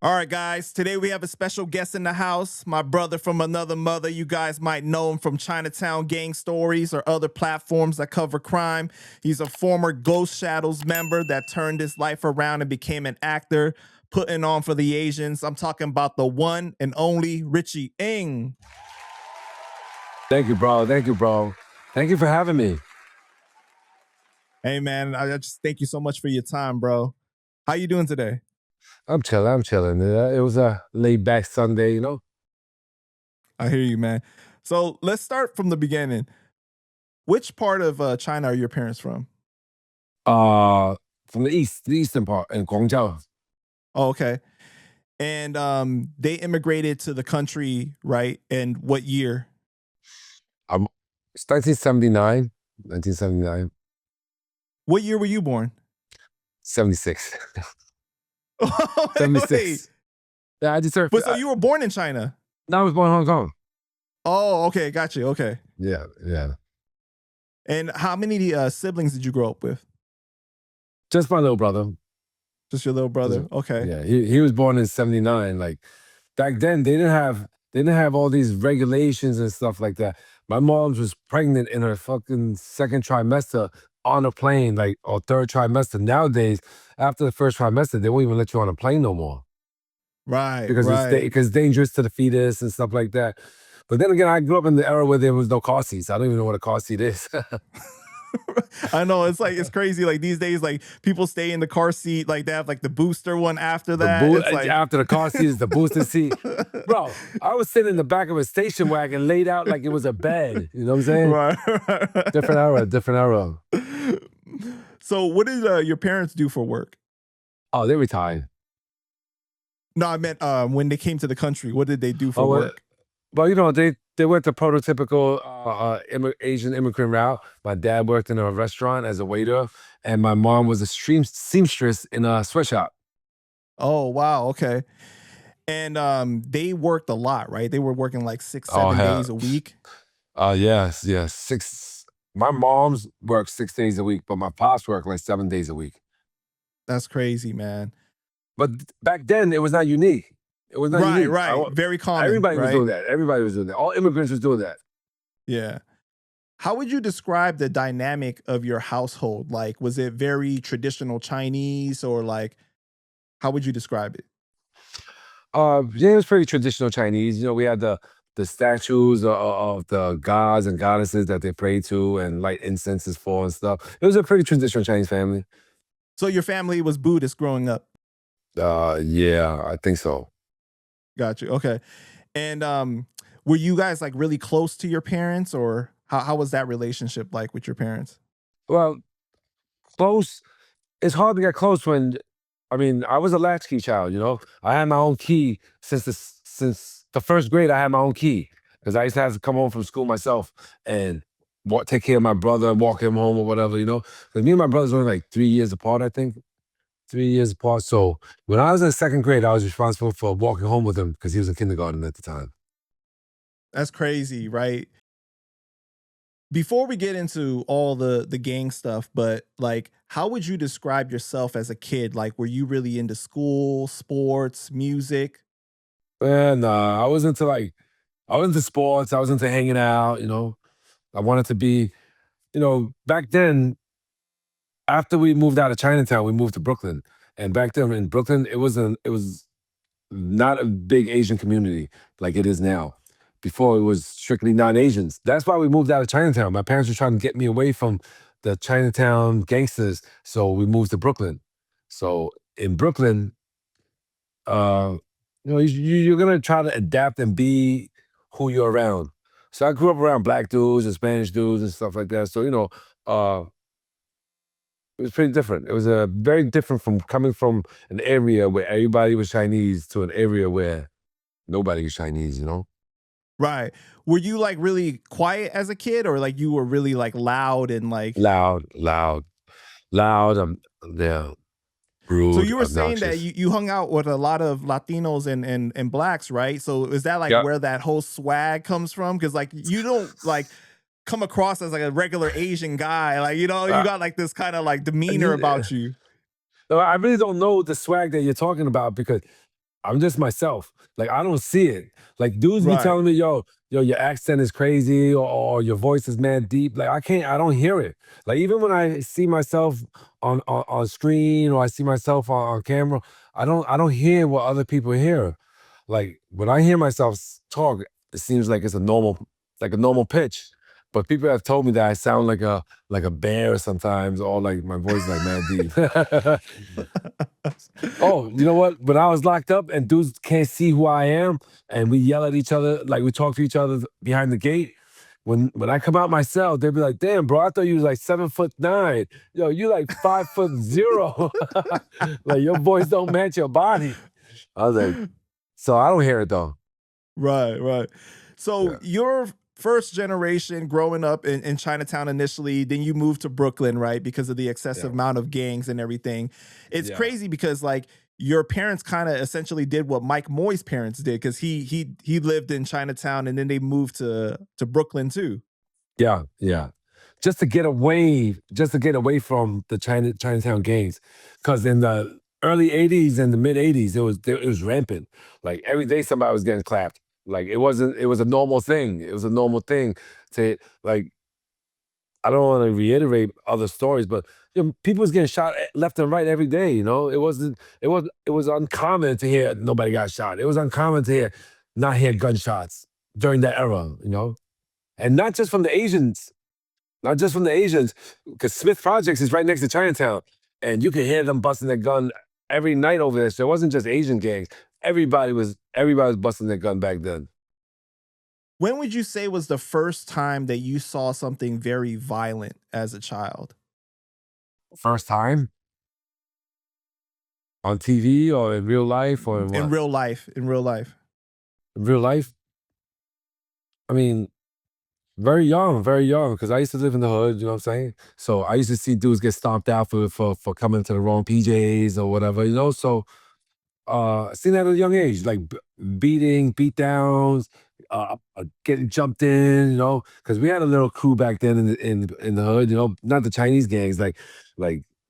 All right, guys. Today we have a special guest in the house. My brother from another mother. You guys might know him from Chinatown gang stories or other platforms that cover crime. He's a former Ghost Shadows member that turned his life around and became an actor, putting on for the Asians. I'm talking about the one and only Richie Ng. Thank you, bro. Thank you, bro. Thank you for having me. Hey, man. I just thank you so much for your time, bro. How you doing today? I'm chilling. I'm chilling. It was a laid back Sunday, you know. I hear you, man. So let's start from the beginning. Which part of China are your parents from? From the eastern part in Guangzhou. Oh, okay. And they immigrated to the country, right? And what year? It's 1979. 1979. What year were you born? 76. Oh, 76. Yeah, I just turned. But so you were born in China? No, I was born in Hong Kong. Oh, okay, got you. Okay. Yeah, yeah. And how many siblings did you grow up with? Just my little brother. Just your little brother. Okay. Yeah, he was born in 79. Like back then, they didn't have all these regulations and stuff like that. My mom was pregnant in her fucking second trimester on a plane, like, or third trimester. Nowadays, after the first trimester, they won't even let you on a plane no more Right. because right. it's dangerous to the fetus and stuff like that. But then again, I grew up in the era where there was no car seats. I don't even know what a car seat is. I know it's crazy. Like these days, like people stay in the car seat, like they have like the booster one after that. It's like After the car seat is the booster seat. Bro, I was sitting in the back of a station wagon laid out like it was a bed. You know what I'm saying? Right. Different era, different era. So what did your parents do for work? Oh, they retired. No, I meant when they came to the country, what did they do for well, work? Well, you know, they went the prototypical Asian immigrant route. My dad worked in a restaurant as a waiter, and my mom was a seamstress in a sweatshop. Oh, wow. Okay. And they worked a lot, right? They were working like 6, 7 hell. days a week. Yes. My mom's worked 6 days a week, but my pops worked like 7 days a week. That's crazy, man. But back then, it was not unique. It was not unique. Right. Very common. Everybody was right? doing that. Everybody was doing that. All immigrants was doing that. Yeah. How would you describe the dynamic of your household? Like, was it very traditional Chinese or like, how would you describe it? Yeah, it was pretty traditional Chinese. You know, we had the statues of the gods and goddesses that they prayed to and light incenses for and stuff. It was a pretty traditional Chinese family. So your family was Buddhist growing up? Yeah, I think so. Got you. Okay. And were you guys like really close to your parents, or how was that relationship like with your parents? Well, close. It's hard to get close when, I mean, I was a latchkey child. You know, I had my own key since the first grade. I had my own key because I used to have to come home from school myself and take care of my brother and walk him home or whatever. You know, because me and my brothers were like 3 years apart. I think 3 years apart. So when I was in second grade, I was responsible for walking home with him because he was in kindergarten at the time. That's crazy, right? Before we get into all the gang stuff, but like, how would you describe yourself as a kid? Like, were you really into school, sports, music? And I was into sports. I was into hanging out. You know, I wanted to be. You know, back then, after we moved out of Chinatown, we moved to Brooklyn. And back then in Brooklyn, it was not a big Asian community like it is now. Before, it was strictly non-Asians. That's why we moved out of Chinatown. My parents were trying to get me away from the Chinatown gangsters, so we moved to Brooklyn. So in Brooklyn, you know, you're gonna try to adapt and be who you're around. So I grew up around black dudes and Spanish dudes and stuff like that. So, you know, it was pretty different. It was very different from coming from an area where everybody was Chinese to an area where nobody was Chinese, you know? Right. Were you like really quiet as a kid, or like you were really like loud and like Loud, yeah, rude, So you were saying that obnoxious. you hung out with a lot of Latinos and blacks, right? So is that like Yeah. where that whole swag comes from? Because like you don't like come across as like a regular Asian guy. Like, you know, you Uh, got like this kind of like demeanor about you. No, I really don't know the swag that you're talking about because I'm just myself. Like I don't see it. Like dudes be Right. telling me, yo, your accent is crazy or your voice is mad deep. Like I don't hear it. Like even when I see myself on screen or I see myself on camera, I don't hear what other people hear. Like when I hear myself talk, it seems like it's like a normal pitch. But people have told me that I sound like a bear sometimes, or like my voice is like mad deep. Oh, you know what? When I was locked up and dudes can't see who I am, and we yell at each other, like we talk to each other behind the gate. When I come out my cell, they'd be like, "Damn, bro, I thought you was like 7'9". Yo, you like 5'0". Like your voice don't match your body. I was like, so I don't hear it though. Right, right. So Yeah, you're first generation growing up in Chinatown initially, then you moved to Brooklyn, right? Because of the excessive yeah, amount of gangs and everything. It's yeah. crazy because like your parents kind of essentially did what Mike Moy's parents did because he lived in Chinatown and then they moved to Brooklyn too. Yeah, yeah. Just to get away from the Chinatown gangs, because in the early '80s and the mid '80s, it was rampant. Like every day, somebody was getting clapped. Like it wasn't. It was a normal thing. It was a normal thing to like. I don't want to reiterate other stories, but people was getting shot left and right every day. You know, it wasn't. It was uncommon to hear nobody got shot. It was uncommon to not hear gunshots during that era. You know, and not just from the Asians, not just from the Asians, because Smith Projects is right next to Chinatown, and you could hear them busting their gun every night over there. So it wasn't just Asian gangs. Everybody was busting their gun back then. When would you say was the first time that you saw something very violent as a child? First time on TV or in real life or in In what? real life, in real life. In real life, I mean, very young, because I used to live in the hood. You know what I'm saying? So I used to see dudes get stomped out for coming to the wrong PJs or whatever. You know, so seen that at a young age, like beat downs, getting jumped in, because we had a little crew back then in the hood, not the Chinese gangs, like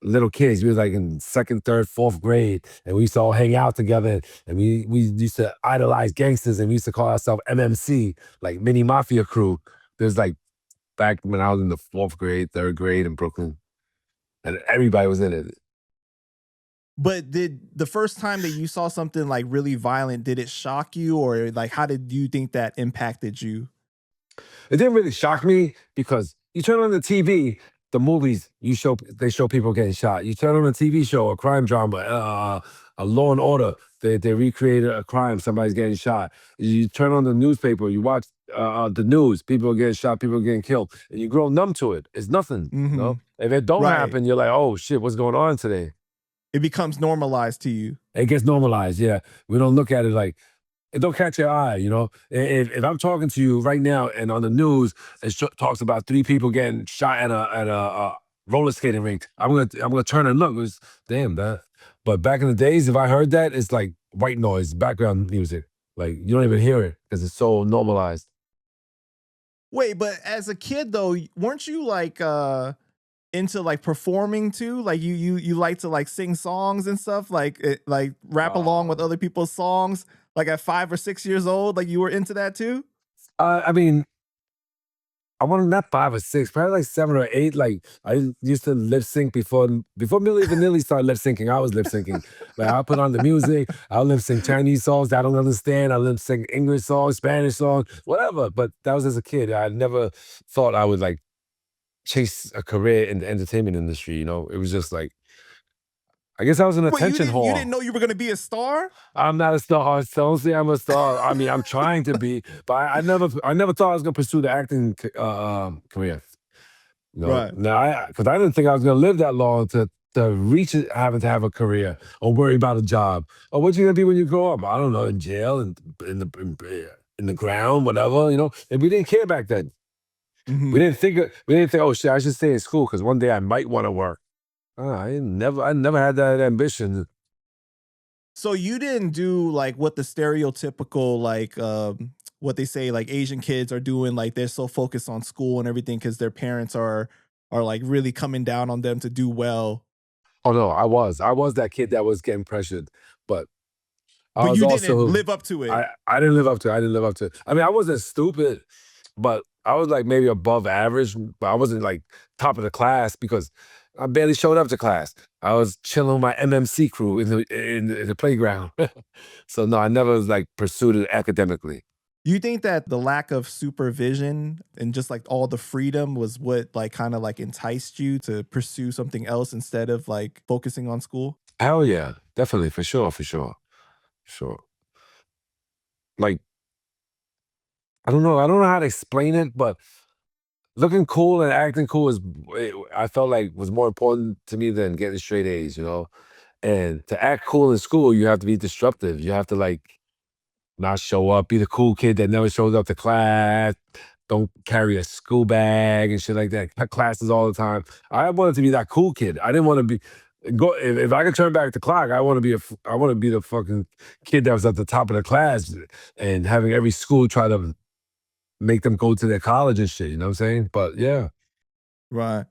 little kids. We was like in second, third, fourth grade, and we used to all hang out together, and we used to idolize gangsters, and we used to call ourselves MMC, like mini mafia crew. There's like back when I was in the fourth grade, third grade in Brooklyn, and everybody was in it. But did the first time that you saw something like really violent, did it shock you or like how did you think that impacted you? It didn't really shock me because you turn on the TV, the movies they show people getting shot. You turn on a TV show, a crime drama, a Law and Order. They recreated a crime, somebody's getting shot. You turn on the newspaper, you watch the news, people are getting shot, people are getting killed, and you grow numb to it. It's nothing, you know. Mhm. If it don't Right. happen, you're like, oh shit, what's going on today? It becomes normalized to you. It gets normalized. Yeah, we don't look at it like it don't catch your eye. If I'm talking to you right now and on the news talks about three people getting shot at a roller skating rink, I'm gonna turn and look. It's damn that. But back in the days, if I heard that, it's like white noise, background music. Like you don't even hear it because it's so normalized. Wait, but as a kid though, weren't you like into like performing too? Like you like to like sing songs and stuff, like rap along with Uh, other people's songs, like at 5 or 6 years old, like you were into that too? I mean, I wanted not 5 or 6, probably like 7 or 8. Like I used to lip sync before Milli Vanilli started lip syncing. I was lip syncing. Like I put on the music. I lip sync Chinese songs that I don't understand. I lip sync English songs, Spanish songs, whatever. But that was as a kid. I never thought I would like chase a career in the entertainment industry. It was just like I guess I was an Wait, attention you didn't whore. know you were gonna be a star? I'm not a star. So don't say I'm a star. I mean, I'm trying to be, but I never thought I was gonna pursue the acting career. Right. Now because I didn't think I was gonna live that long to reach it, having to have a career or worry about a job. Or what you gonna be when you grow up? I don't know, in jail and in the ground, whatever. And we didn't care back then. We Mhm. didn't think oh shit, I should stay in school because one day I might want to work. I never had that ambition. So you didn't do like what the stereotypical like what they say like Asian kids are doing, like they're so focused on school and everything because their parents are like really coming down on them to do well. Oh no, I was that kid that was getting pressured, but I But was you didn't also live up to it. I didn't live up to it. I didn't live up to it. I mean, I wasn't stupid, but I was like maybe above average, but I wasn't like top of the class because I barely showed up to class. I was chilling with my MMC crew in the playground. So no, I never was like pursued it academically. You think that the lack of supervision and just like all the freedom was what like kind of like enticed you to pursue something else instead of like focusing on school? Hell yeah, definitely, for sure, for sure, sure. Like I don't know how to explain it, but looking cool and acting cool I felt like was more important to me than getting straight A's, you know? And to act cool in school, you have to be disruptive. You have to like not show up, be the cool kid that never shows up to class, don't carry a school bag and shit like that. Cut classes all the time. I wanted to be that cool kid. I didn't want to be go if I could turn back the clock, I want to be the fucking kid that was at the top of the class and having every school try to make them go to their college and shit, you know what I'm saying? But yeah. Right.